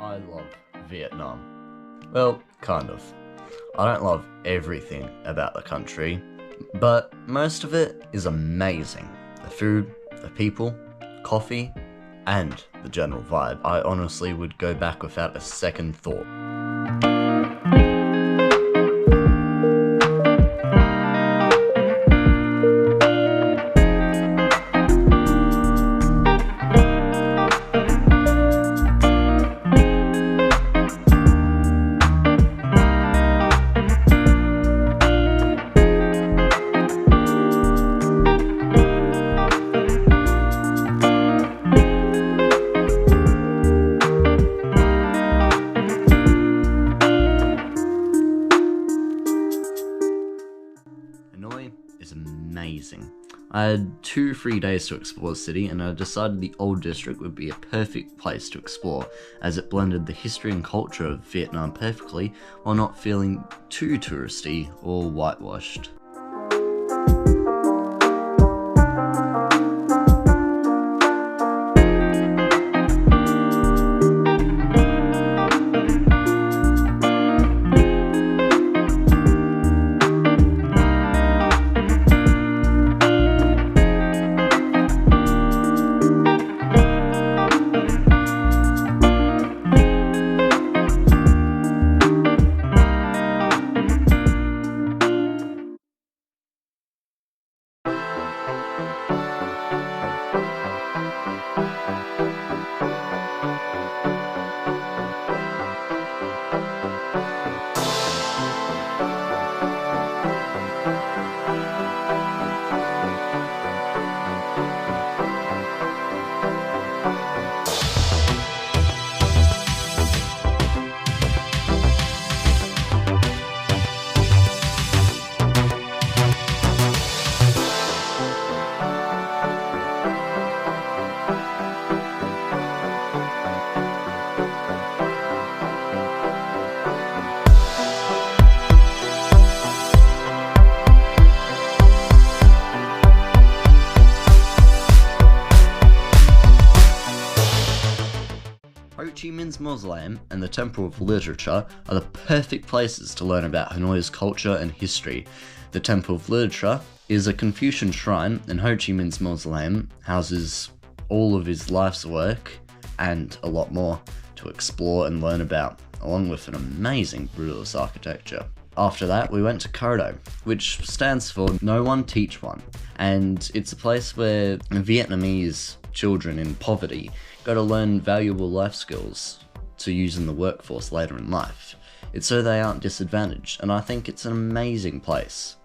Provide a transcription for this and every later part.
I love Vietnam. Well, kind of. I don't love everything about the country, but most of it is amazing. The food, the people, coffee, and the general vibe. I honestly would go back without a second thought. Hanoi is amazing. I had 2 free days to explore the city, and I decided the Old District would be a perfect place to explore, as it blended the history and culture of Vietnam perfectly while not feeling too touristy or whitewashed. Ho Chi Minh's Mausoleum and the Temple of Literature are the perfect places to learn about Hanoi's culture and history. The Temple of Literature is a Confucian shrine, and Ho Chi Minh's Mausoleum houses all of his life's work and a lot more to explore and learn about, along with an amazing brutalist architecture. After that, we went to Kodo, which stands for No One Teach One, and it's a place where Vietnamese children in poverty go to learn valuable life skills to use in the workforce later in life. It's so they aren't disadvantaged, and I think it's an amazing place.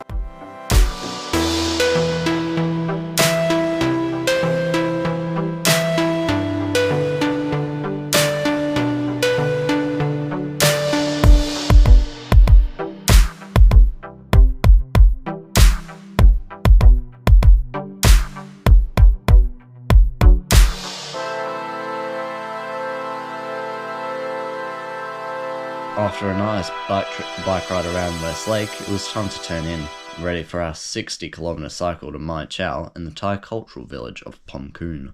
After a nice bike ride around West Lake, it was time to turn in, ready for our 60-kilometre cycle to Mai Chau in the Thai cultural village of Pom Koon.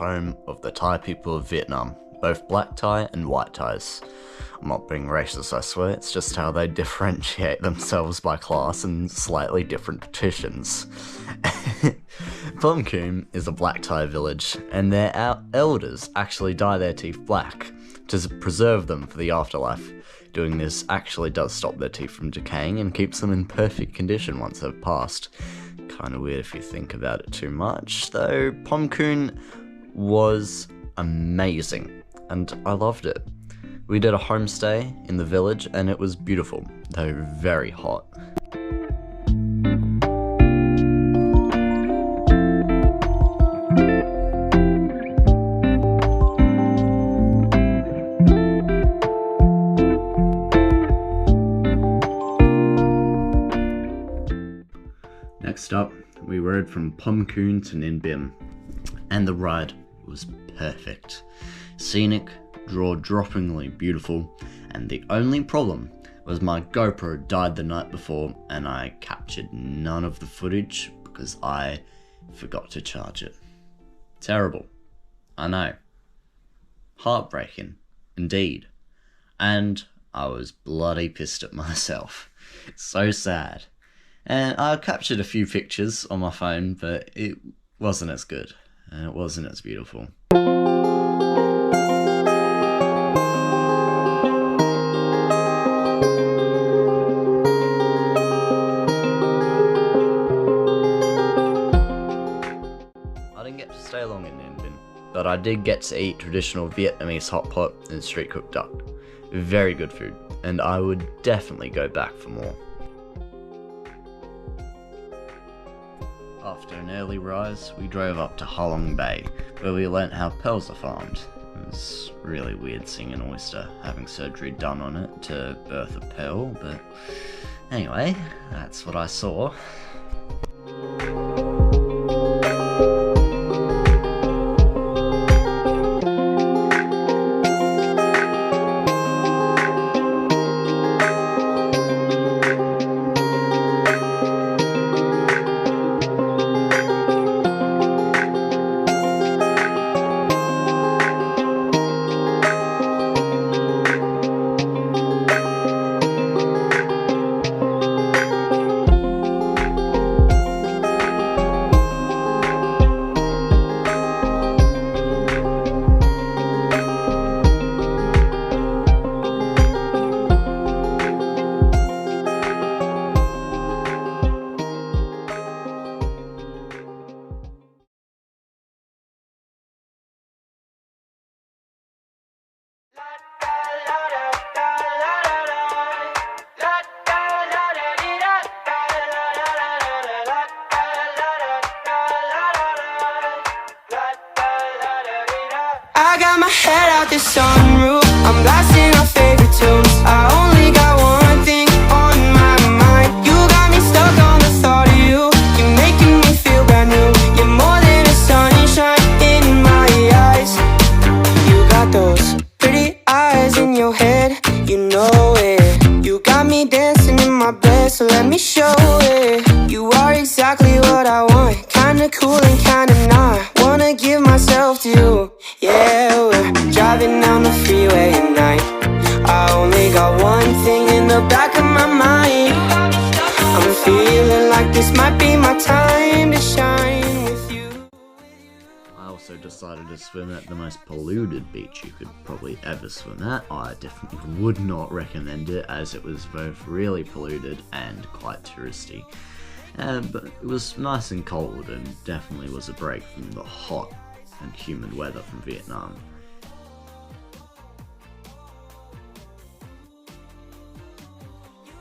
home of the Thai people of Vietnam, both black Thai and white Thais. I'm not being racist, I swear, it's just how they differentiate themselves by class in slightly different petitions. Phom Khoon is a black Thai village, and their elders actually dye their teeth black to preserve them for the afterlife. Doing this actually does stop their teeth from decaying and keeps them in perfect condition once they've passed. Kinda weird if you think about it too much, though Phom Khoon was amazing, and I loved it. We did a homestay in the village and it was beautiful, though very hot. Next up, we rode from Phom Khoon to Ninh Binh, and the ride was perfect. Scenic, jaw-droppingly beautiful, and the only problem was my GoPro died the night before and I captured none of the footage because I forgot to charge it. Terrible. I know. Heartbreaking, indeed. And I was bloody pissed at myself. So sad. And I captured a few pictures on my phone, but it wasn't as good, and it wasn't as beautiful. I didn't get to stay long in Ninh Binh, but I did get to eat traditional Vietnamese hot pot and street cooked duck. Very good food, and I would definitely go back for more. After an early rise, we drove up to Ha Long Bay, where we learnt how pearls are farmed. It was really weird seeing an oyster having surgery done on it to birth a pearl, but anyway, that's what I saw. I got my head out the sunroof, I'm blasting our favorite tunes. I only got one thing on my mind. You got me stuck on the thought of you. You're making me feel brand new. You're more than a sunshine in my eyes. You got those pretty eyes in your head, you know it. You got me dancing in my bed, so let me show it. You are exactly what I want, kinda cool and kinda not. Wanna give myself to you. Yeah, we're driving down the freeway at night. I only got one thing in the back of my mind. I'm feeling like this might be my time to shine with you. I also decided to swim at the most polluted beach you could probably ever swim at. I definitely would not recommend it, as it was both really polluted and quite touristy. But it was nice and cold and definitely was a break from the hot and humid weather from Vietnam.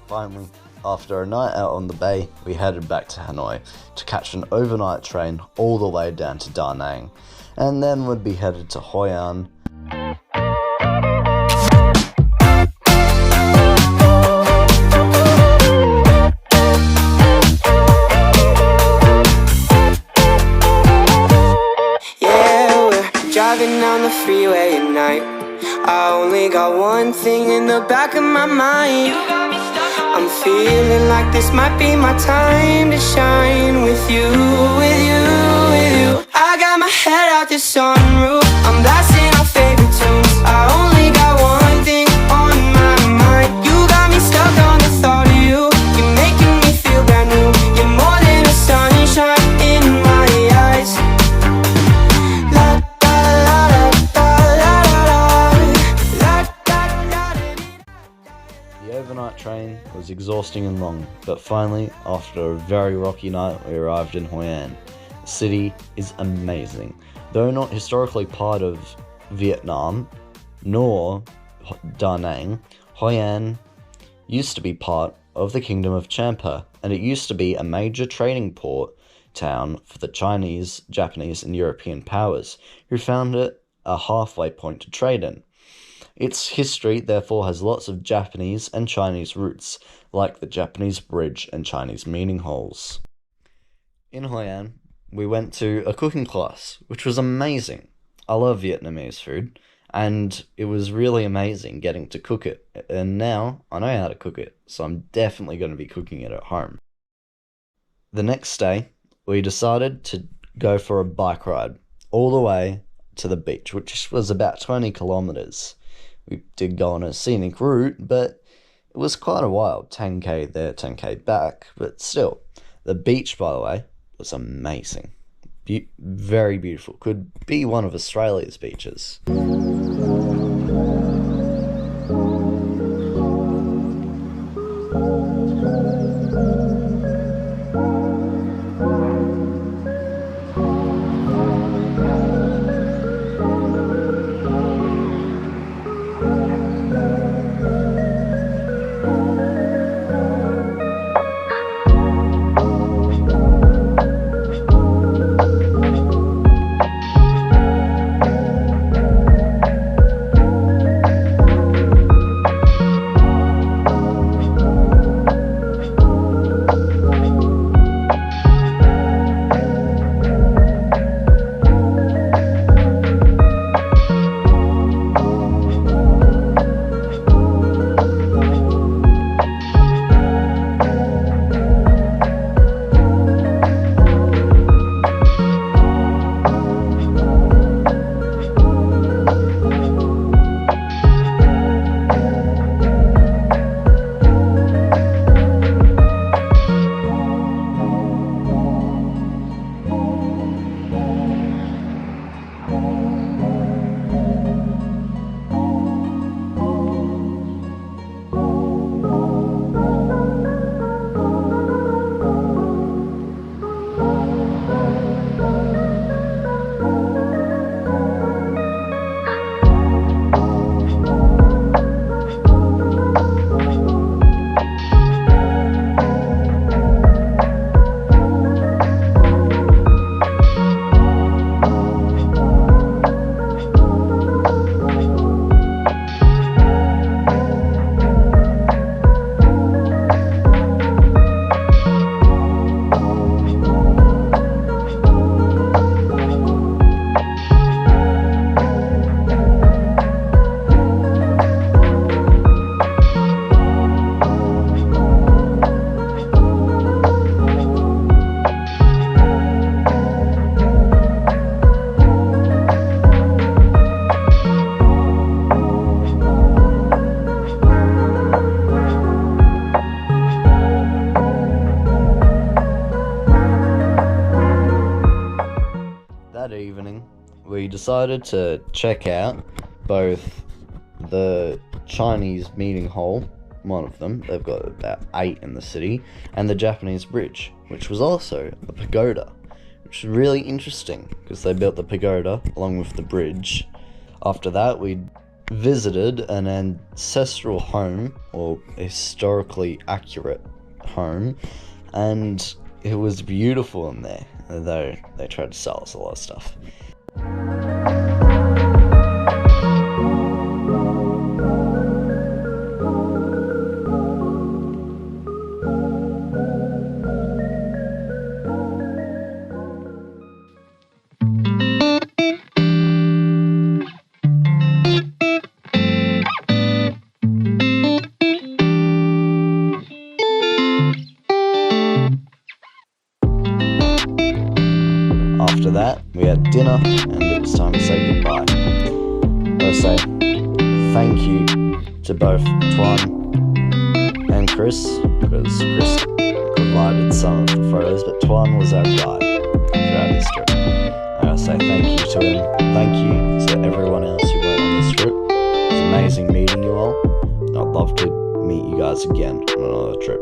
Finally, after a night out on the bay, we headed back to Hanoi to catch an overnight train all the way down to Da Nang, and then would be headed to Hoi An. Driving down the freeway at night. I only got one thing in the back of my mind. I'm feeling like this might be my time to shine with you, with you, with you. I got my head out the sunroof, I'm blasting our favorite tunes. I only got one thing on my mind. You got me stuck on the thought of you. You're making me feel brand new. You're more than a sunshine in my eyes. La da la da la la la la da. The overnight train was exhausting and long, but finally, after a very rocky night, we arrived in Hoi An. The city is amazing. Though not historically part of Vietnam, nor Da Nang, Hoi An used to be part of the Kingdom of Champa, and it used to be a major trading port town for the Chinese, Japanese, and European powers, who found it a halfway point to trade in. Its history, therefore, has lots of Japanese and Chinese roots, like the Japanese bridge and Chinese meeting halls. In Hoi An, we went to a cooking class, which was amazing. I love Vietnamese food, and it was really amazing getting to cook it. And now I know how to cook it, so I'm definitely going to be cooking it at home. The next day, we decided to go for a bike ride all the way to the beach, which was about 20 kilometers. We did go on a scenic route, but it was quite a while. 10k there, 10k back, but still. The beach, by the way, was amazing. Very beautiful. Could be one of Australia's beaches. That evening, we decided to check out both the Chinese meeting hall, one of them, they've got about 8 in the city, and the Japanese bridge, which was also a pagoda, which was really interesting because they built the pagoda along with the bridge. After that, we visited an ancestral home, or historically accurate home, and it was beautiful in there, though they tried to sell us a lot of stuff. After that, we had both Twan and Chris, because Chris provided some of the photos, but Twan was our guide throughout this trip. I gotta say thank you to him. Thank you to everyone else who went on this trip. It was amazing meeting you all, and I'd love to meet you guys again on another trip.